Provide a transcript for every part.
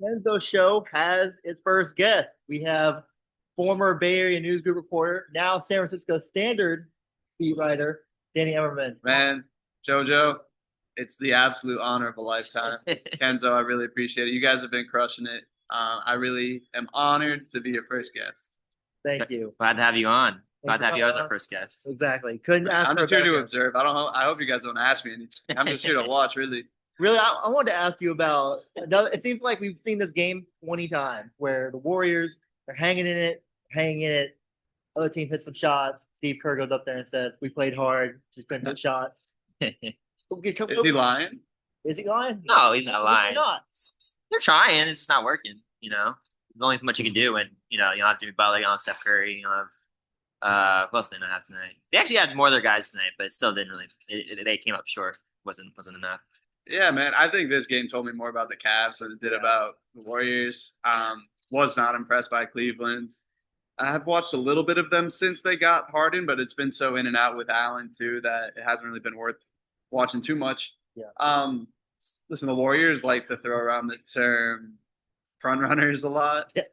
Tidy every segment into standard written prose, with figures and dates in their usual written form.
Kenzo show has its first guest. We have former Bay Area News Group reporter, now San Francisco Standard beat writer, Danny Emerman. Man, JoJo, it's the absolute honor of a lifetime. Kenzo, I really appreciate it. You guys have been crushing it. I really am honored to be your first guest. Thank you. Glad to have you on. Glad Thanks to for have you coming as our on. first guest. Exactly. Couldn't ask I'm for a just here better to guest. observe. I hope you guys don't ask me anything. I'm just here to watch, really. Really, I wanted to ask you about another. It seems like we've seen this game 20 times where the Warriors are hanging in it. Other team hits some shots. Steve Kerr goes up there and says, "We played hard, just couldn't hit shots." Is he lying? Is he lying? No, he's not Obviously lying. not. They're trying. It's just not working. There's only so much you can do, and you don't have Jimmy Butler, you don't have Steph Curry, you don't have who else did they not have tonight? They actually had more of their guys tonight, but it still didn't really. They came up short. Wasn't enough. Yeah, man. I think this game told me more about the Cavs than it did about the Warriors. Was not impressed by Cleveland. I've watched a little bit of them since they got Harden, but it's been so in and out with Allen too that it hasn't really been worth watching too much. Yeah. Listen, the Warriors like to throw around the term front runners a lot. Yeah.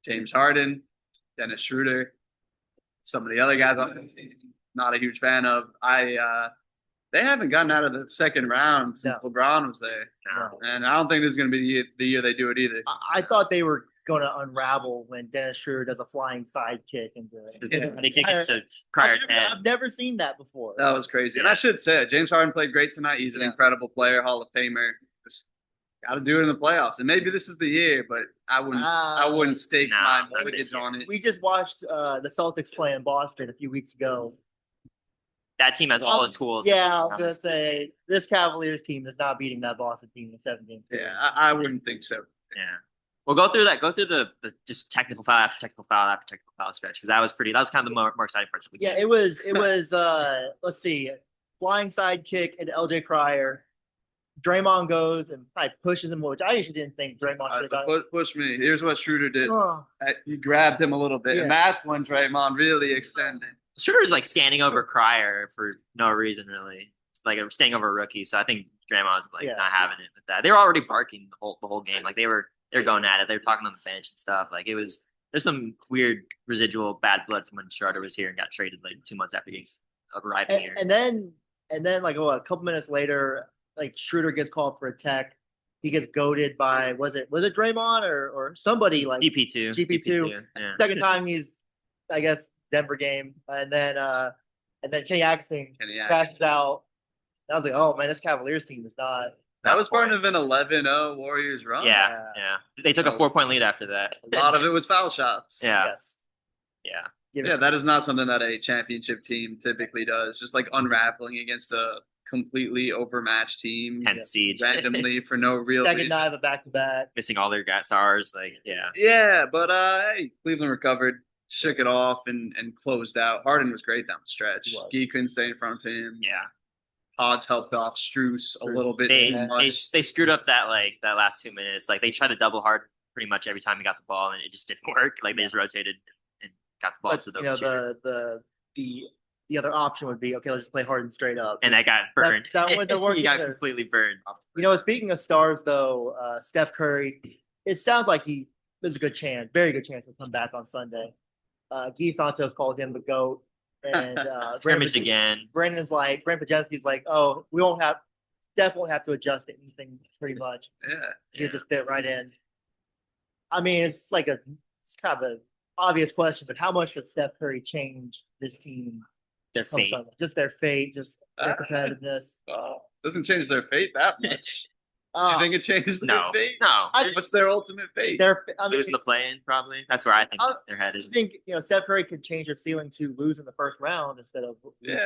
James Harden, Dennis Schroeder, some of the other guys I'm not a huge fan of. They haven't gotten out of the second round since LeBron was there. No. And I don't think this is going to be the year they do it either. I thought they were going to unravel when Dennis Schroeder does a flying side kick into it. They kick it to Cryer I've never seen that before. That was crazy. And I should say, James Harden played great tonight. He's an incredible player, Hall of Famer. Just got to do it in the playoffs. And maybe this is the year, but I wouldn't stake my mortgage on it. We just watched the Celtics play in Boston a few weeks ago. That team has all the tools. Yeah, I was going to say, this Cavaliers team is not beating that Boston team in 7 games. Yeah, I wouldn't think so. Yeah. Well, go through that. Go through the just technical foul after technical foul after technical foul stretch because that was kind of the more exciting parts of the game. Yeah, it was. Let's see, flying side kick into LJ Cryer. Draymond goes and probably pushes him, which I actually didn't think Draymond should have done. Push me. Here's what Schroeder did. Oh. He grabbed him a little bit, and that's when Draymond really extended. Schroeder's like standing over Cryer for no reason, really. It's like standing over a rookie. So I think Draymond's like not having it with that. They were already barking the whole game. Like they're going at it. They were talking on the bench and stuff. Like there's some weird residual bad blood from when Schroeder was here and got traded like 2 months after arriving here. And then like a couple minutes later, like Schroeder gets called for a tech. He gets goaded by was it Draymond or somebody like GP2. Yeah. Second time he's I guess Denver game, and then Kenny Atkinson crashes out. And I was like, oh man, this Cavaliers team is not. That was part of an 11-0 Warriors run. Yeah. They took a 4-point lead after that. A lot of it was foul shots. Yeah. Yes. Yeah. That is not something that a championship team typically does. Just like unraveling against a completely overmatched team. 10th seed. Randomly for no real Second reason. night of a back-to-back. Missing all their stars. Yeah, but hey, Cleveland recovered. Shook it off and closed out. Harden was great down the stretch. Gee couldn't stay in front of him. Yeah. Hodge helped off Strus a little bit. They screwed up that last 2 minutes. Like they tried to double Harden pretty much every time he got the ball, and it just didn't work. Like they just rotated and got the ball to the the other option would be okay. Let's just play Harden straight up, and that got burned. That wouldn't work. He got completely burned. Speaking of stars, though, Steph Curry, it sounds like there's a good chance, very good chance, he'll come back on Sunday. Guy Santos called him the GOAT. And scrimmaged again. Brandon Pajenski's like, Steph won't have to adjust to anything pretty much. Yeah. He'll just fit right in. I mean, it's kind of an obvious question, but how much does Steph Curry change this team? Their fate. Just their fate, just their competitiveness. Doesn't change their fate that much. You think it changes their fate? No. What's their ultimate fate? Losing the play-in, probably. That's where I think they're headed. I think Steph Curry could change their ceiling to lose in the first round instead of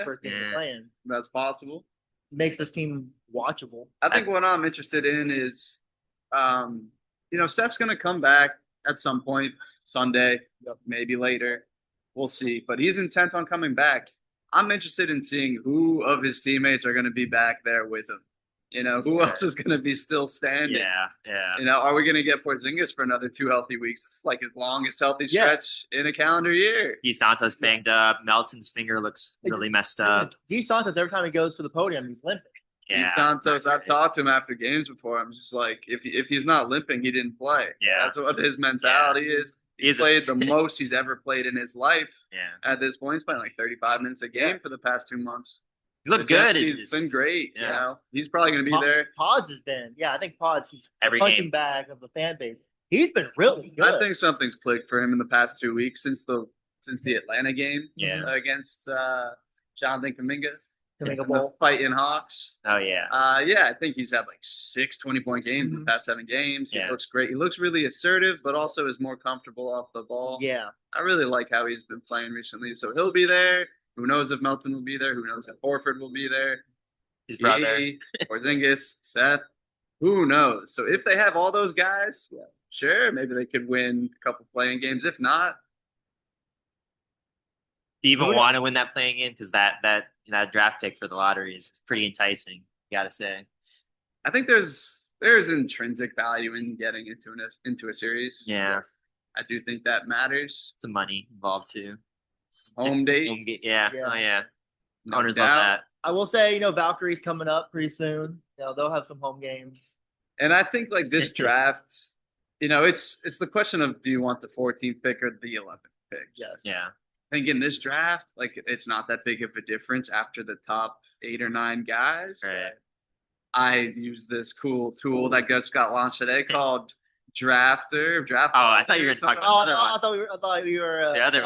first game of play-in. That's possible. Makes this team watchable. I think what I'm interested in is, Steph's going to come back at some point Sunday, maybe later. We'll see. But he's intent on coming back. I'm interested in seeing who of his teammates are going to be back there with him. Who else is going to be still standing? Yeah. Are we going to get Porzingis for another 2 healthy weeks? It's like his longest healthy stretch in a calendar year. Guy Santos banged up. Melton's finger looks really messed up. Guy Santos, every time he goes to the podium, he's limping. Yeah, Santos, I've talked to him after games before. I'm just like, if he's not limping, he didn't play. Yeah. That's what his mentality is. He's played the most he's ever played in his life. Yeah. At this point, he's playing like 35 minutes a game for the past 2 months. He looked good. He's been great. You know, he's probably going to be there. Pods has been, I think Pods, he's every punching bag of the fan base. He's been really good. I think something's clicked for him in the past 2 weeks since the Atlanta game against Jonathan Kuminga. Kuminga fighting Hawks. Oh yeah. I think he's had like 6 20-point games in the past 7 games. He looks great. He looks really assertive, but also is more comfortable off the ball. Yeah. I really like how he's been playing recently. So he'll be there. Who knows if Melton will be there? Who knows if Horford will be there? His brother. Porzingis, Seth. Who knows? So if they have all those guys, sure, maybe they could win a couple playing games. If not, do you even want to win that playing game? Because that draft pick for the lottery is pretty enticing. You got to say. I think there's intrinsic value in getting into a series. Yeah, I do think that matters. Some money involved too. Home date. Yeah. Yeah. Oh yeah. No Owners doubt. love that. I will say, Valkyrie's coming up pretty soon. They'll have some home games. And I think like this draft, it's the question of, do you want the 14th pick or the 11th pick? Yes. Yeah. I think in this draft, like it's not that big of a difference after the top 8 or 9 guys. Right. I use this cool tool that just got launched today called Drafter. Oh, I thought you were talking about I thought we were. The other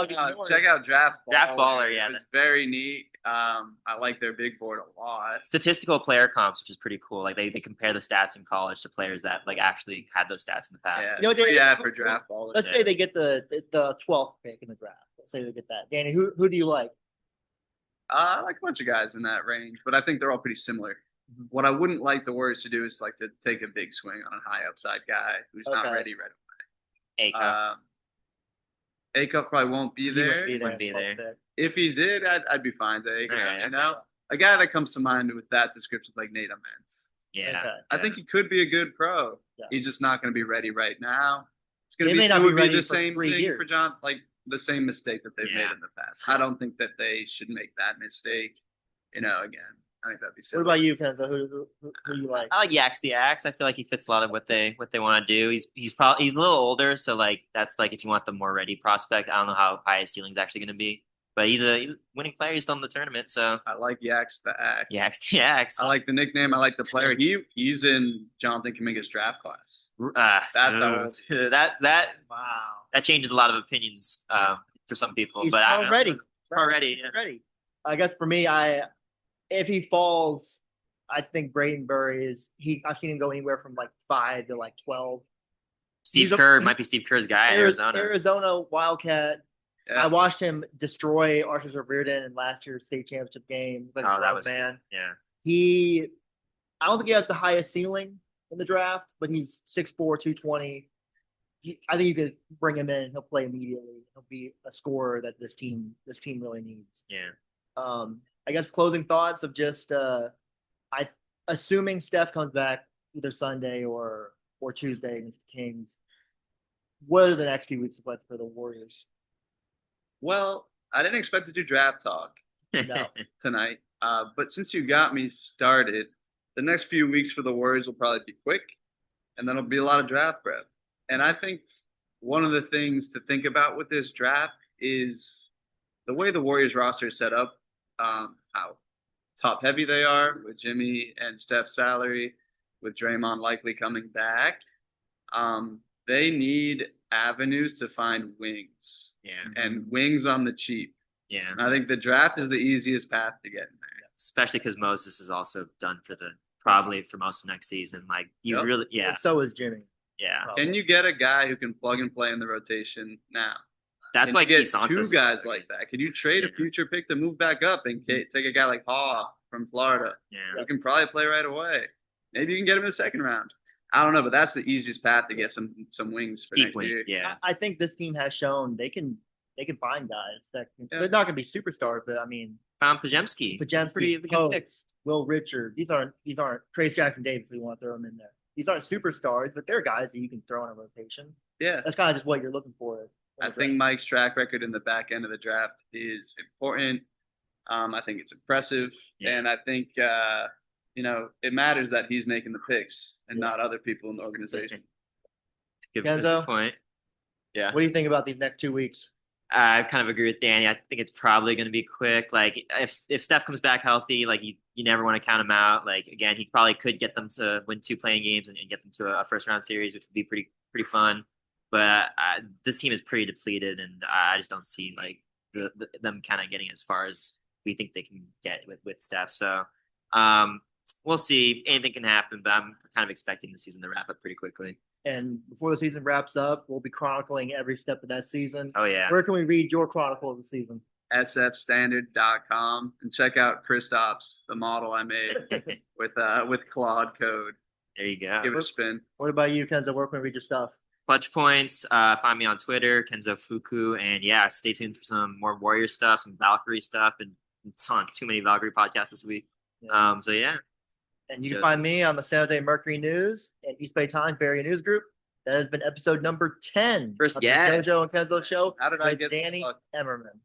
check out Draft Baller. Draft Baller, yeah. It's very neat. I like their big board a lot. Statistical player comps, which is pretty cool. Like they compare the stats in college to players that like actually had those stats in the past. Yeah, for Draft Baller. Let's say they get the 12th pick in the draft. Let's say they get that. Danny, who do you like? I like a bunch of guys in that range, but I think they're all pretty similar. Mm-hmm. What I wouldn't like the Warriors to do is like to take a big swing on a high upside guy who's not ready right away. Acuff probably won't be there. Wouldn't be there. If he did, I'd be fine there. A guy that comes to mind with that description is like Nate Amends. Yeah. Okay. I think he could be a good pro. Yeah. He's just not going to be ready right now. It's going to may not be ready the for same 3 thing years. for John, like the same mistake that they've made in the past. I don't think that they should make that mistake. Again, I think that'd be silly. What about you, Kenzo? Who do you like? I like Yaks the Axe. I feel like he fits a lot of what they want to do. He's a little older, so like that's like if you want the more ready prospect. I don't know how high his ceiling's actually going to be, but he's a winning player. He's still in the tournament, so I like Yaks the Axe. Yaks the Axe. I like the nickname. I like the player. He's in Jonathan Kuminga's draft class. That wow. That changes a lot of opinions for some people. He's but already ready. I guess for me, if he falls, I think Braden Burry I've seen him go anywhere from like 5 to like 12. Steve Kerr might be Steve Kerr's guy in Arizona Wildcat. Yeah. I watched him destroy Arthur Reardon in last year's state championship game. That was man. Cool. Yeah. I don't think he has the highest ceiling in the draft, but he's 6'4", 220. I think you could bring him in. He'll play immediately. He'll be a scorer that this team really needs. Yeah. I guess closing thoughts of just assuming Steph comes back either Sunday or Tuesday against the Kings. What are the next few weeks like for the Warriors? Well, I didn't expect to do draft talk tonight, but since you got me started, the next few weeks for the Warriors will probably be quick, and then it'll be a lot of draft prep. And I think one of the things to think about with this draft is the way the Warriors roster is set up, how top heavy they are with Jimmy and Steph's salary, with Draymond likely coming back. They need avenues to find wings. Yeah. And wings on the cheap. Yeah. And I think the draft is the easiest path to get in there. Especially because Moses is also done probably for most of next season. Like really, yeah. And so is Jimmy. Yeah. Probably. Can you get a guy who can plug and play in the rotation now? That's like get two guys like that. Can you trade a future pick to move back up and take a guy like Haw from Florida? Yeah. Who can probably play right away. Maybe you can get him in the second round. I don't know, but that's the easiest path to get some wings for next year. Yeah. I think this team has shown they can find guys that they're not going to be superstars, but I mean, found Pajemski, pretty good picks. Will Richard, these aren't Trace Jackson Davis. We want to throw them in there. These aren't superstars, but they're guys that you can throw in a rotation. Yeah, that's kind of just what you're looking for. I think Mike's track record in the back end of the draft is important. I think it's impressive, and I think it matters that he's making the picks and not other people in the organization. Kenzo? Point. Yeah. What do you think about these next 2 weeks? I kind of agree with Danny. I think it's probably going to be quick. Like if Steph comes back healthy, like you never want to count him out. Like again, he probably could get them to win 2 playing games and get them to a first round series, which would be pretty fun. But this team is pretty depleted, and I just don't see like them kind of getting as far as we think they can get with Steph. So we'll see. Anything can happen, but I'm kind of expecting the season to wrap up pretty quickly. And before the season wraps up, we'll be chronicling every step of that season. Oh, yeah. Where can we read your chronicle of the season? sfstandard.com and check out Kristaps, the model I made with Claude code. There you go. Give it a spin. What about you, Kenzo? Where can we read your stuff? ClutchPoints. Find me on Twitter, Kenzo Fukuda, and yeah, stay tuned for some more Warrior stuff, some Valkyrie stuff, and it's on too many Valkyrie podcasts this week. Yeah. So yeah. And you can find me on the San Jose Mercury News and East Bay Times Bay Area News Group. That has been episode number 10 First, of the Kenzo and Kenzo Show. How did I with get Danny Emerman.